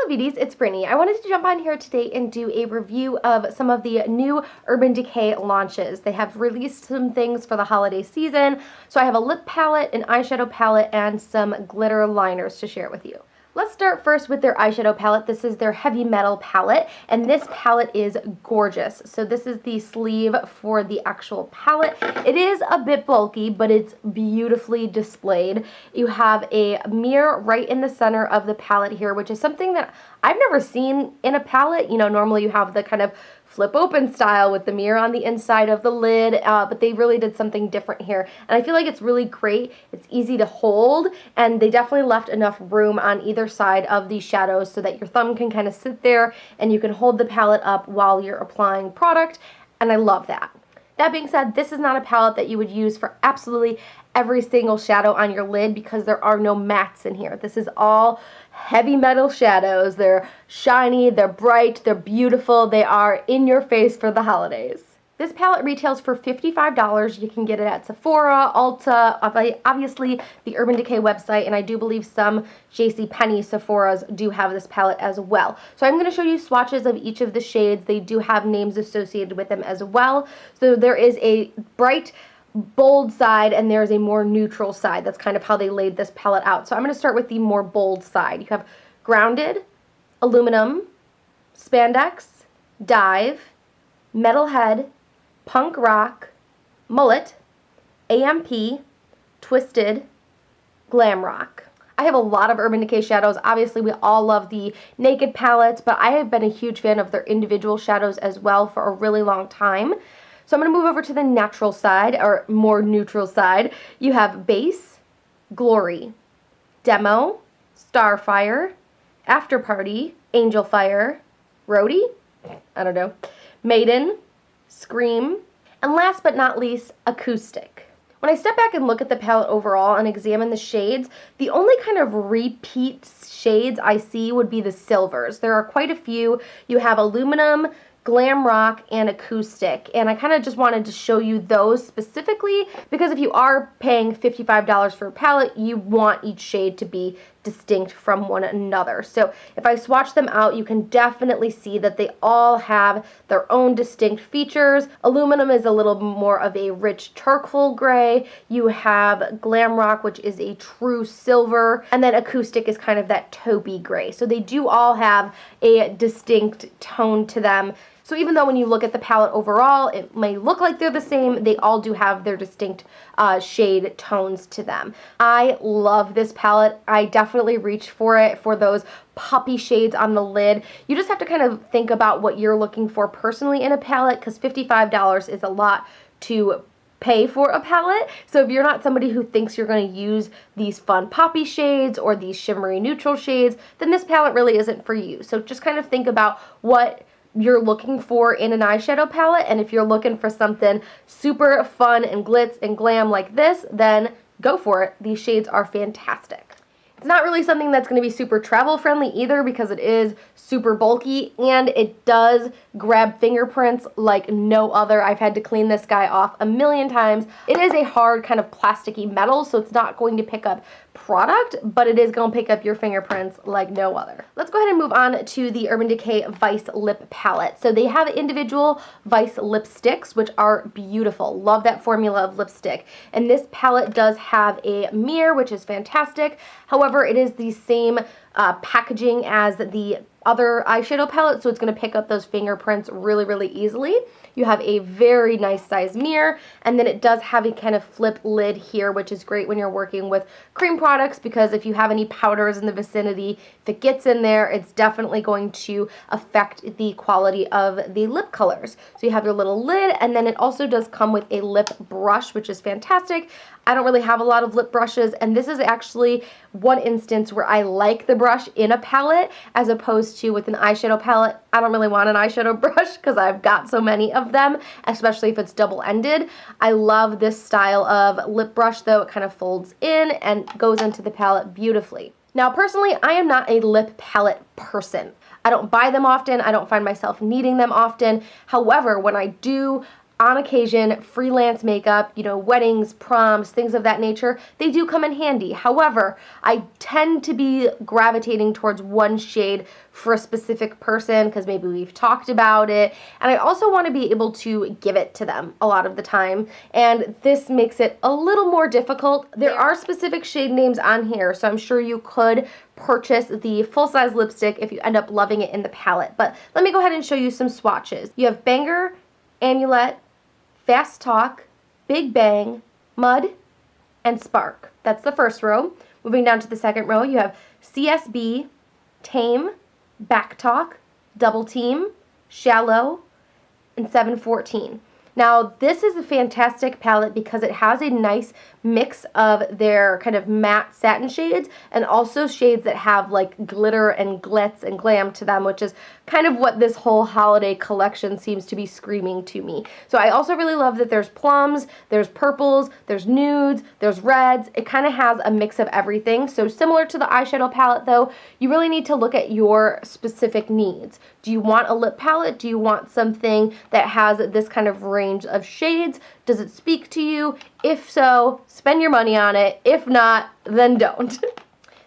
Hello beauties, it's Brittany. I wanted to jump on here today and do a review of some of the new Urban Decay launches. They have released some things for the holiday season, so I have a lip palette, an eyeshadow palette, and some glitter liners to share with you. Let's start first with their eyeshadow palette. This is their Heavy Metal palette, and this palette is gorgeous. So this is the sleeve for the actual palette. It is a bit bulky, but it's beautifully displayed. You have a mirror right in the center of the palette here, which is something that I've never seen in a palette. You know, normally you have the kind of flip open style with the mirror on the inside of the lid, but they really did something different here. And I feel like it's really great. It's easy to hold, and they definitely left enough room on either side of these shadows so that your thumb can kind of sit there and you can hold the palette up while you're applying product, and I love that. That being said, this is not a palette that you would use for absolutely every single shadow on your lid because there are no mattes in here. This is all heavy metal shadows. They're shiny, they're bright, they're beautiful, they are in your face for the holidays. This palette retails for $55. You can get it at Sephora, Ulta, obviously the Urban Decay website, and I do believe some JCPenney Sephoras do have this palette as well. So I'm going to show you swatches of each of the shades. They do have names associated with them as well. So there is a bright, bold side, and there's a more neutral side. That's kind of how they laid this palette out. So I'm going to start with the more bold side. You have Grounded, Aluminum, Spandex, Dive, Metalhead, Punk Rock, Mullet, AMP, Twisted, Glam Rock. I have a lot of Urban Decay shadows. Obviously, we all love the Naked palettes, but I have been a huge fan of their individual shadows as well for a really long time. So I'm going to move over to the natural side, or more neutral side. You have Base, Glory, Demo, Starfire, After Party, Angel Fire, Roadie, I don't know, Maiden, Scream, and last but not least, Acoustic. When I step back and look at the palette overall and examine the shades, the only kind of repeat shades I see would be the silvers. There are quite a few. You have Aluminum, Glam Rock, and Acoustic, and I kind of just wanted to show you those specifically because if you are paying $55 for a palette, you want each shade to be distinct from one another. So if I swatch them out, you can definitely see that they all have their own distinct features. Aluminum is a little more of a rich charcoal gray. You have Glam Rock, which is a true silver, and then Acoustic is kind of that taupey gray. So they do all have a distinct tone to them. So even though when you look at the palette overall, it may look like they're the same, they all do have their distinct shade tones to them. I love this palette. I definitely reach for it for those poppy shades on the lid. You just have to kind of think about what you're looking for personally in a palette because $55 is a lot to pay for a palette. So if you're not somebody who thinks you're going to use these fun poppy shades or these shimmery neutral shades, then this palette really isn't for you. So just kind of think about what you're looking for in an eyeshadow palette, and if you're looking for something super fun and glitz and glam like this, then go for it. These shades are fantastic. It's not really something that's going to be super travel friendly either because it is super bulky and it does grab fingerprints like no other. I've had to clean this guy off a million times. It is a hard kind of plasticky metal, so it's not going to pick up product, but it is going to pick up your fingerprints like no other. Let's go ahead and move on to the Urban Decay Vice Lip Palette. So they have individual Vice lipsticks, which are beautiful. Love that formula of lipstick. And this palette does have a mirror, which is fantastic. However, it is the same packaging as the other eyeshadow palette, so it's going to pick up those fingerprints really, really easily. You have a very nice size mirror, and then it does have a kind of flip lid here, which is great when you're working with cream products because if you have any powders in the vicinity, if it gets in there, it's definitely going to affect the quality of the lip colors. So you have your little lid, and then it also does come with a lip brush, which is fantastic. I don't really have a lot of lip brushes, and this is actually one instance where I like the brush in a palette as opposed to with an eyeshadow palette. I don't really want an eyeshadow brush because I've got so many of them, especially if it's double-ended. I love this style of lip brush though. It kind of folds in and goes into the palette beautifully. Now personally, I am not a lip palette person. I don't buy them often. I don't find myself needing them often. However, when I do, on occasion, freelance makeup, weddings, proms, things of that nature, they do come in handy. However, I tend to be gravitating towards one shade for a specific person because maybe we've talked about it, and I also want to be able to give it to them a lot of the time, and this makes it a little more difficult. There are specific shade names on here, so I'm sure you could purchase the full-size lipstick if you end up loving it in the palette, but let me go ahead and show you some swatches. You have Banger, Amulet, Fast Talk, Big Bang, Mud, and Spark. That's the first row. Moving down to the second row, you have CSB, Tame, Back Talk, Double Team, Shallow, and 714. Now, this is a fantastic palette because it has a nice mix of their kind of matte satin shades and also shades that have like glitter and glitz and glam to them, which is kind of what this whole holiday collection seems to be screaming to me. So I also really love that there's plums, there's purples, there's nudes, there's reds. It kind of has a mix of everything. So similar to the eyeshadow palette though, you really need to look at your specific needs. Do you want a lip palette? Do you want something that has this kind of range of shades? Does it speak to you? If so, spend your money on it. If not, then don't.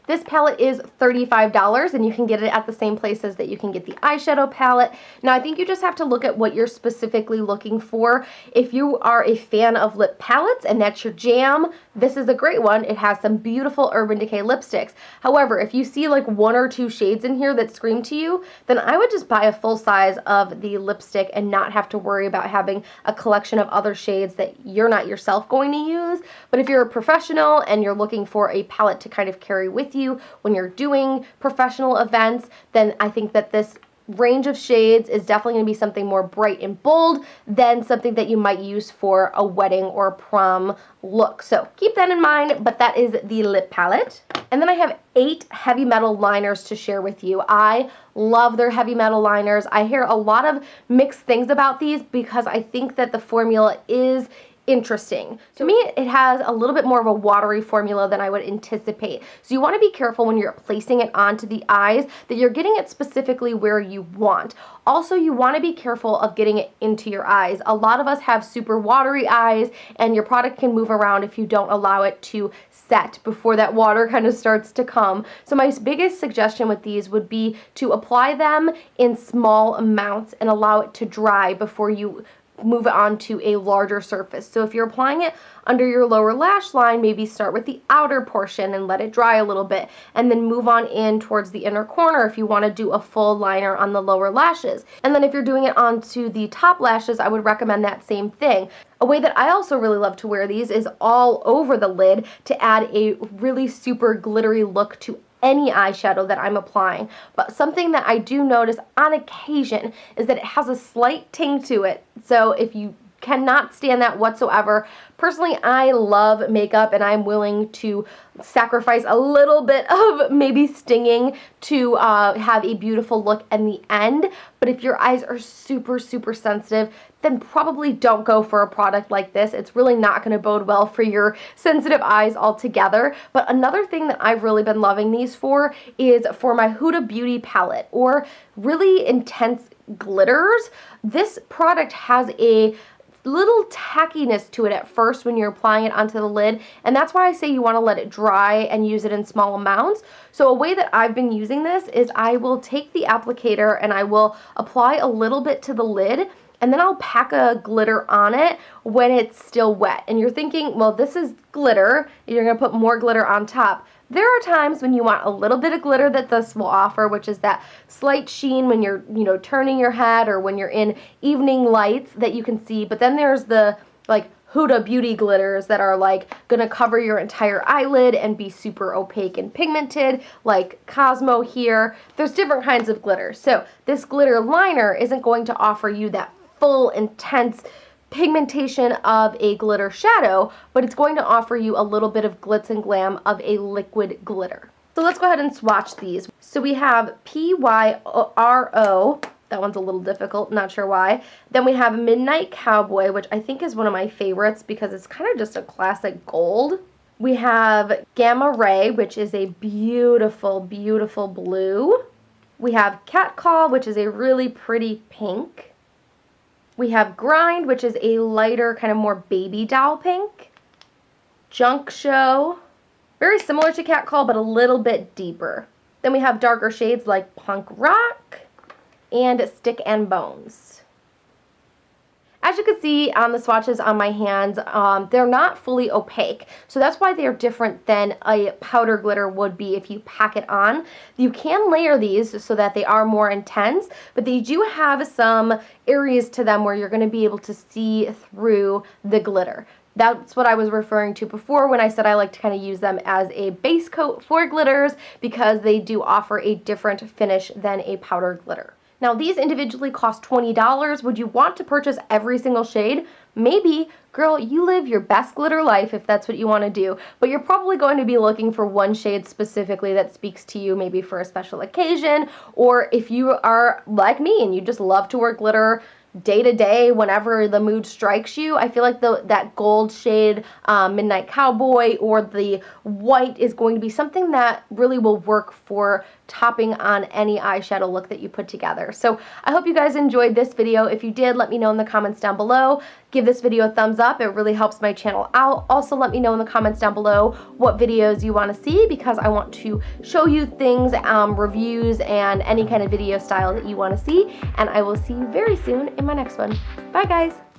This palette is $35 and you can get it at the same places that you can get the eyeshadow palette. Now I think you just have to look at what you're specifically looking for. If you are a fan of lip palettes and that's your jam, this is a great one. It has some beautiful Urban Decay lipsticks. However, if you see like one or two shades in here that scream to you, then I would just buy a full size of the lipstick and not have to worry about having a collection of other shades that you're not yourself going to use. But if you're a professional and you're looking for a palette to kind of carry with you when you're doing professional events, then I think that this range of shades is definitely going to be something more bright and bold than something that you might use for a wedding or prom look. So keep that in mind, but that is the lip palette. And then I have 8 heavy metal liners to share with you. I love their heavy metal liners. I hear a lot of mixed things about these because I think that the formula is interesting. To me, it has a little bit more of a watery formula than I would anticipate. So you want to be careful when you're placing it onto the eyes that you're getting it specifically where you want. Also, you want to be careful of getting it into your eyes. A lot of us have super watery eyes and your product can move around if you don't allow it to set before that water kind of starts to come. So my biggest suggestion with these would be to apply them in small amounts and allow it to dry before you move it on to a larger surface. So if you're applying it under your lower lash line, maybe start with the outer portion and let it dry a little bit, and then move on in towards the inner corner if you want to do a full liner on the lower lashes. And then if you're doing it onto the top lashes, I would recommend that same thing. A way that I also really love to wear these is all over the lid to add a really super glittery look to any eyeshadow that I'm applying. But something that I do notice on occasion is that it has a slight ting to it. So if you cannot stand that whatsoever, personally, I love makeup and I'm willing to sacrifice a little bit of maybe stinging to have a beautiful look in the end. But if your eyes are super, super sensitive, then probably don't go for a product like this. It's really not going to bode well for your sensitive eyes altogether. But another thing that I've really been loving these for is for my Huda Beauty palette or really intense glitters. This product has a little tackiness to it at first when you're applying it onto the lid, and that's why I say you want to let it dry and use it in small amounts. So a way that I've been using this is I will take the applicator and I will apply a little bit to the lid, and then I'll pack a glitter on it when it's still wet. And you're thinking, well, this is glitter, you're going to put more glitter on top. There are times when you want a little bit of glitter that this will offer, which is that slight sheen when you're, turning your head or when you're in evening lights that you can see. But then there's the like Huda Beauty glitters that are like gonna cover your entire eyelid and be super opaque and pigmented, like Cosmo here. There's different kinds of glitter. So this glitter liner isn't going to offer you that full, intense pigmentation of a glitter shadow, but it's going to offer you a little bit of glitz and glam of a liquid glitter. So let's go ahead and swatch these. So we have PYRO, that one's a little difficult, not sure why. Then we have Midnight Cowboy, which I think is one of my favorites because it's kind of just a classic gold. We have Gamma Ray, which is a beautiful, beautiful blue. We have Cat Call, which is a really pretty pink. We have Grind, which is a lighter, kind of more baby doll pink. Junk Show, very similar to Cat Call, but a little bit deeper. Then we have darker shades like Punk Rock and Stick and Bones. As you can see on the swatches on my hands, they're not fully opaque, so that's why they're different than a powder glitter would be if you pack it on. You can layer these so that they are more intense, but they do have some areas to them where you're going to be able to see through the glitter. That's what I was referring to before when I said I like to kind of use them as a base coat for glitters, because they do offer a different finish than a powder glitter. Now, these individually cost $20. Would you want to purchase every single shade? Maybe. Girl, you live your best glitter life if that's what you want to do, but you're probably going to be looking for one shade specifically that speaks to you, maybe for a special occasion, or if you are like me and you just love to wear glitter day to day whenever the mood strikes you. I feel like that gold shade, Midnight Cowboy, or the white is going to be something that really will work for topping on any eyeshadow look that you put together. So I hope you guys enjoyed this video. If you did, let me know in the comments down below. Give this video a thumbs up. It really helps my channel out. Also, let me know in the comments down below what videos you want to see, because I want to show you things, reviews, and any kind of video style that you want to see. And I will see you very soon in my next one. Bye, guys.